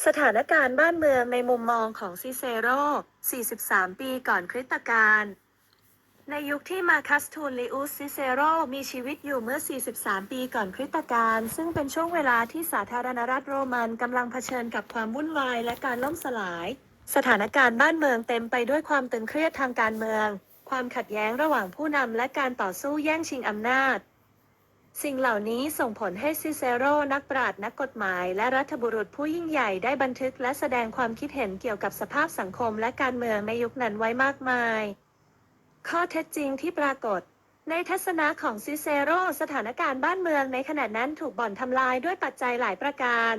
สถานการณ์บ้านเมืองในมุมมองของซิเซโร 43 ปีก่อนคริสตกาลในยุคที่มาคัสทูลิอุส ซิเซโรมีชีวิตอยู่เมื่อ 43 ปีก่อนคริสตกาลซึ่งเป็นช่วงเวลาที่สาธารณรัฐโรมันกำลังเผชิญกับความวุ่นวายและการล่มสลาย สถานการณ์บ้านเมืองเต็มไปด้วยความตึงเครียดทางการเมือง ความขัดแย้งระหว่างผู้นำและการต่อสู้แย่งชิงอำนาจ สิ่งเหล่านี้ส่งผลให้ซิเซโรนักปราชญ์นักกฎหมายและรัฐบุรุษผู้ยิ่งใหญ่ได้บันทึกและแสดงความคิดเห็นเกี่ยวกับสภาพสังคมและการเมืองในยุคนั้นไว้มากมาย ข้อเท็จจริงที่ปรากฏในทัศนะของซิเซโรสถานการณ์บ้านเมืองในขณะนั้นถูกบ่อนทำลายด้วยปัจจัยหลายประการ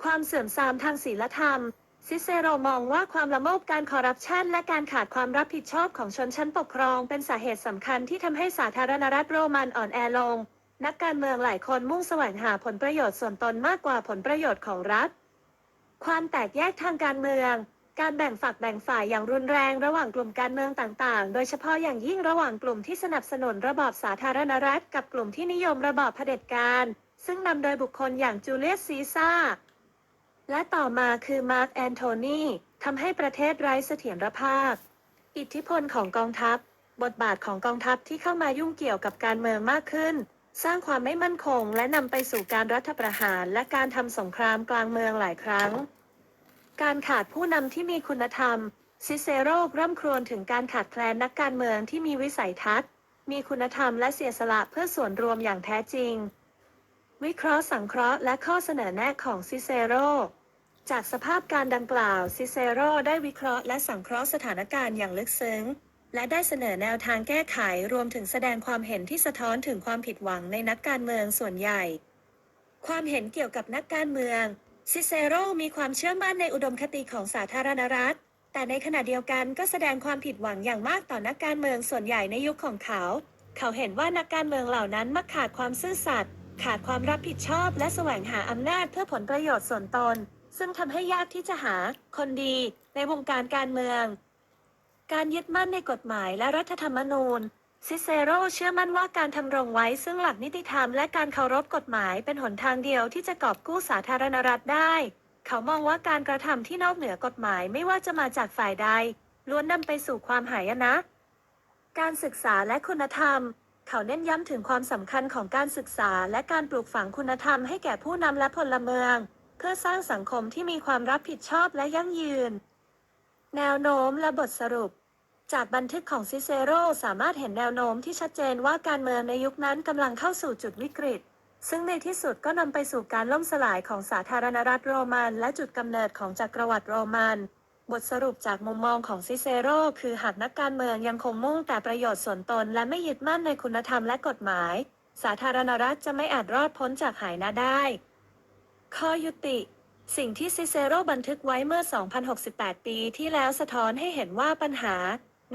ความเสื่อมทรามทางศีลธรรม ซิเซโรมองว่าความละโมบการคอร์รัปชันและการขาดความรับผิดชอบของชนชั้นปกครองเป็นสาเหตุสำคัญที่ทำให้สาธารณรัฐโรมันอ่อนแอลง นักการเมืองหลายคนมุ่งแสวงหาผลประโยชน์ส่วนตนมากกว่าผลประโยชน์ของรัฐ ความแตกแยกทางการเมือง การแบ่งฝักแบ่งฝ่ายอย่างรุนแรงระหว่างกลุ่มการเมืองต่างๆ โดยเฉพาะอย่างยิ่งระหว่างกลุ่มที่สนับสนุนระบอบสาธารณรัฐกับกลุ่มที่นิยมระบอบเผด็จการซึ่งนำโดยบุคคลอย่างจูเลียส ซีซ่าร์และต่อมาคือมาร์ค แอนโทนีทำให้ประเทศไร้เสถียรภาพ อิทธิพลของกองทัพ บทบาทของกองทัพที่เข้ามายุ่งเกี่ยวกับการเมืองมากขึ้น สร้างความไม่มั่นคงและนำไปสู่การรัฐประหารและการทำสงครามกลางเมืองหลายครั้ง การขาดผู้นำที่มีคุณธรรม ซิเซโรร่ำครวญถึงการขาดแคลนนักการเมืองที่มีวิสัยทัศน์ มีคุณธรรมและเสียสละเพื่อส่วนรวมอย่างแท้จริง วิเคราะห์สังเคราะห์และข้อเสนอแนะของซิเซโร จากสภาพการดังกล่าว ซิเซโรได้วิเคราะห์และสังเคราะห์สถานการณ์อย่างลึกซึ้ง และได้เสนอแนวทางแก้ไขรวมถึงแสดงความเห็นที่สะท้อนถึงความผิดหวังในนักการเมืองส่วนใหญ่ ความเห็นเกี่ยวกับนักการเมือง ซิเซโรมีความเชื่อมั่นในอุดมคติของสาธารณรัฐ แต่ในขณะเดียวกันก็แสดงความผิดหวังอย่างมากต่อนักการเมืองส่วนใหญ่ในยุคของเขา เขาเห็นว่านักการเมืองเหล่านั้นมักขาดความซื่อสัตย์ ขาดความรับผิดชอบและแสวงหาอำนาจเพื่อผลประโยชน์ส่วนตน ซึ่งทำให้ยากที่จะหาคนดีในวงการการเมือง การยึดมั่นในกฎหมายและรัฐธรรมนูญ ซิเซโรเชื่อมั่นว่าการทำรงไว้ซึ่งหลักนิติธรรมและการเคารพกฎหมายเป็นหนทางเดียวที่จะกอบกู้สาธารณรัฐได้ เขามองว่าการกระทำที่นอกเหนือกฎหมายไม่ว่าจะมาจากฝ่ายใดล้วนนำไปสู่ความหายนะ การศึกษาและคุณธรรม เขาเน้นย้ำถึงความสำคัญของการศึกษาและการปลูกฝังคุณธรรมให้แก่ผู้นำและพลเมือง เพื่อสร้างสังคมที่มีความรับผิดชอบและยั่งยืน แนวโน้มและบทสรุป จากบันทึกของซิเซโรสามารถเห็นแนวโน้มที่ชัดเจนว่าการเมืองในยุคนั้นกำลังเข้าสู่จุดวิกฤต ซึ่งในที่สุดก็นำไปสู่การล่มสลายของสาธารณรัฐโรมันและจุดกำเนิดของจักรวรรดิโรมัน บทสรุปจากมุมมองของซิเซโรคือหากนักการเมืองยังคงมุ่งแต่ประโยชน์ส่วนตนและไม่ยึดมั่นในคุณธรรมและกฎหมาย สาธารณรัฐจะไม่อาจรอดพ้นจากหายนะได้ ข้อยุติ สิ่งที่ซิเซโรบันทึกไว้เมื่อ 2,068 ปีที่แล้วสะท้อนให้เห็นว่าปัญหา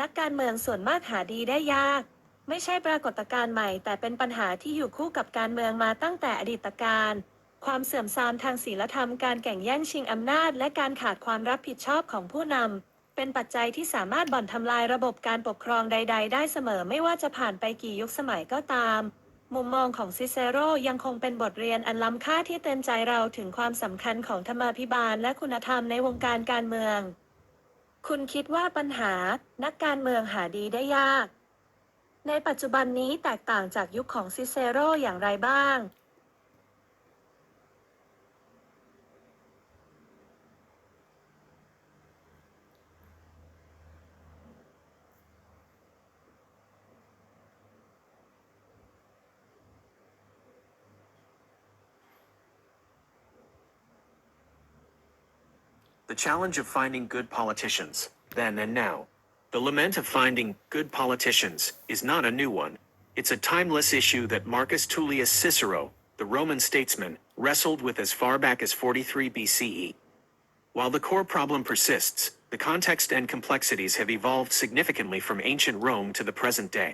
นักการเมืองส่วนมากหาดีได้ยาก ไม่ใช่ปรากฏการณ์ใหม่แต่เป็นปัญหาที่อยู่คู่กับการเมืองมาตั้งแต่อดีตการความเสื่อมทรามทางศีลธรรมการแข่งแย่งชิงอำนาจและการขาดความรับผิดชอบของผู้นำเป็นปัจจัยที่สามารถบ่อนทำลายระบบการปกครองใดๆได้เสมอไม่ว่าจะผ่านไปกี่ยุคสมัยก็ตามมุมมองของซิเซโรยังคงเป็นบทเรียนอันล้ำค่าที่เตือนใจเราถึงความสำคัญของธรรมาภิบาลและคุณธรรมในวงการการเมืองคุณคิดว่าปัญหานักการเมืองหาดีได้ยากในปัจจุบันนี้แตกต่างจากยุคของซิเซโรอย่างไรบ้าง The challenge of finding good politicians, then and now. The lament of finding good politicians is not a new one. It's a timeless issue that Marcus Tullius Cicero, the Roman statesman, wrestled with as far back as 43 BCE. While the core problem persists, the context and complexities have evolved significantly from ancient Rome to the present day.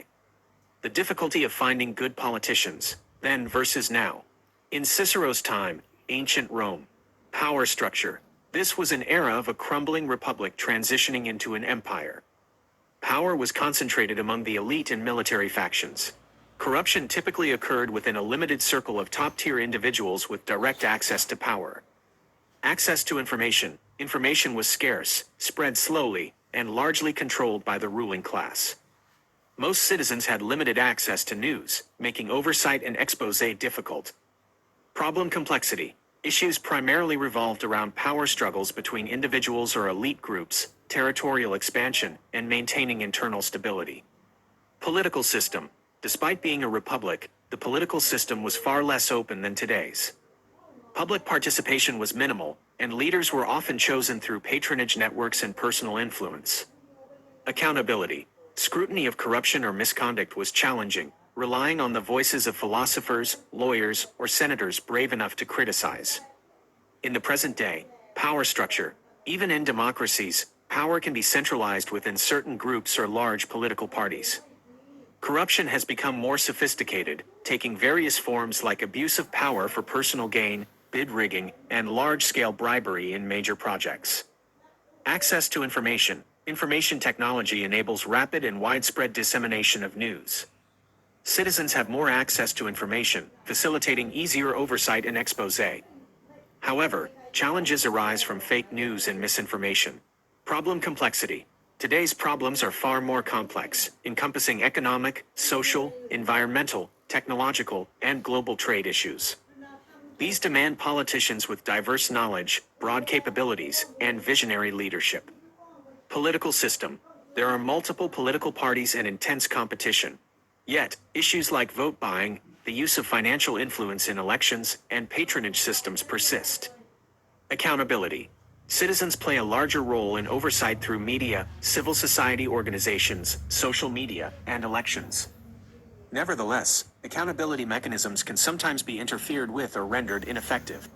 The difficulty of finding good politicians, then versus now. In Cicero's time, ancient Rome. Power structure. This was an era of a crumbling republic transitioning into an empire. Power was concentrated among the elite and military factions. Corruption typically occurred within a limited circle of top-tier individuals with direct access to power. Access to information. Information was scarce, spread slowly, and largely controlled by the ruling class. Most citizens had limited access to news, making oversight and expose difficult. Problem complexity. Issues primarily revolved around power struggles between individuals or elite groups, territorial expansion, and maintaining internal stability. Political system. Despite being a republic, the political system was far less open than today's. Public participation was minimal, and leaders were often chosen through patronage networks and personal influence. Accountability. Scrutiny of corruption or misconduct was challenging, relying on the voices of philosophers, lawyers, or senators brave enough to criticize. In the present day, power structure. Even in democracies, power can be centralized within certain groups or large political parties. Corruption has become more sophisticated, taking various forms like abuse of power for personal gain, bid rigging, and large-scale bribery in major projects. Access to information. Information technology enables rapid and widespread dissemination of news. Citizens have more access to information, facilitating easier oversight and expose. However, challenges arise from fake news and misinformation. Problem complexity. Today's problems are far more complex, encompassing economic, social, environmental, technological, and global trade issues. These demand politicians with diverse knowledge, broad capabilities, and visionary leadership. Political system. There are multiple political parties and intense competition. Yet, issues like vote buying, the use of financial influence in elections, and patronage systems persist. Accountability. Citizens play a larger role in oversight through media, civil society organizations, social media, and elections. Nevertheless, accountability mechanisms can sometimes be interfered with or rendered ineffective.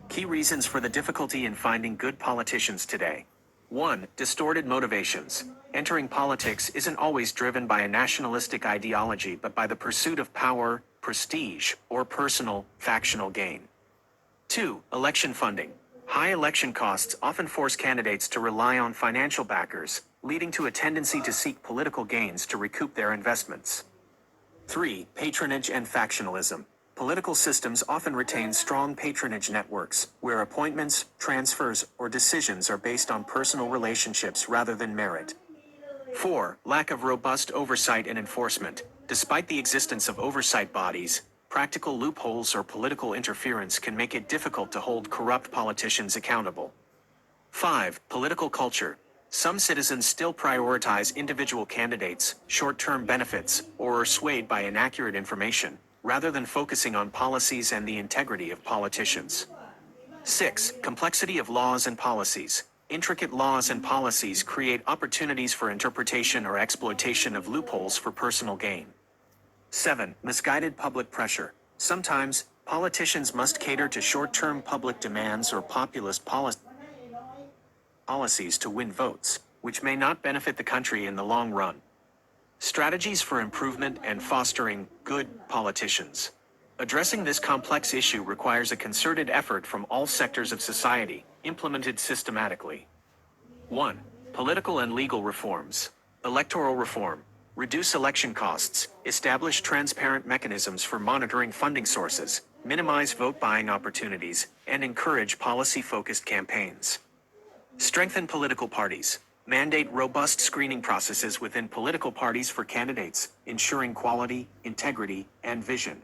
Key reasons for the difficulty in finding good politicians today. 1. Distorted motivations. Entering politics isn't always driven by a nationalistic ideology but by the pursuit of power, prestige, or personal, factional gain. 2. Election funding. High election costs often force candidates to rely on financial backers, leading to a tendency to seek political gains to recoup their investments. 3. Patronage and factionalism. Political systems often retain strong patronage networks, where appointments, transfers, or decisions are based on personal relationships rather than merit. 4. Lack of robust oversight and enforcement. Despite the existence of oversight bodies, practical loopholes or political interference can make it difficult to hold corrupt politicians accountable. 5. Political culture. Some citizens still prioritize individual candidates, short-term benefits, or are swayed by inaccurate information, rather than focusing on policies and the integrity of politicians. 6. Complexity of laws and policies. Intricate laws and policies create opportunities for interpretation or exploitation of loopholes for personal gain. 7. Misguided public pressure. Sometimes, politicians must cater to short-term public demands or populist policies to win votes, which may not benefit the country in the long run. Strategies for improvement and fostering good politicians. Addressing this complex issue requires a concerted effort from all sectors of society, implemented systematically. 1. Political and legal reforms. Electoral reform. Reduce election costs, establish transparent mechanisms for monitoring funding sources, minimize vote buying opportunities, and encourage policy-focused campaigns. Strengthen political parties. Mandate robust screening processes within political parties for candidates, ensuring quality, integrity, and vision.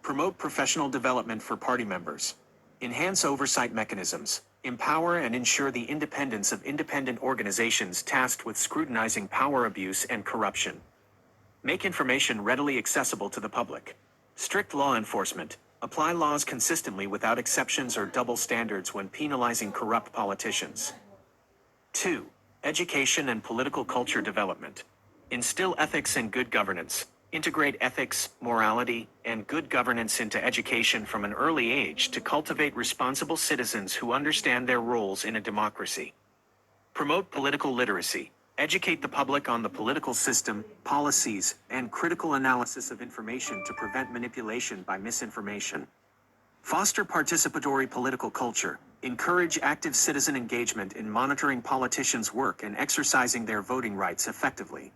Promote professional development for party members. Enhance oversight mechanisms. Empower and ensure the independence of independent organizations tasked with scrutinizing power abuse and corruption. Make information readily accessible to the public. Strict law enforcement. Apply laws consistently without exceptions or double standards when penalizing corrupt politicians. 2. Education and political culture development. Instill ethics and good governance. Integrate ethics, morality, and good governance into education from an early age to cultivate responsible citizens who understand their roles in a democracy. Promote political literacy. Educate the public on the political system, policies, and critical analysis of information to prevent manipulation by misinformation. Foster participatory political culture. Encourage active citizen engagement in monitoring politicians' work and exercising their voting rights effectively.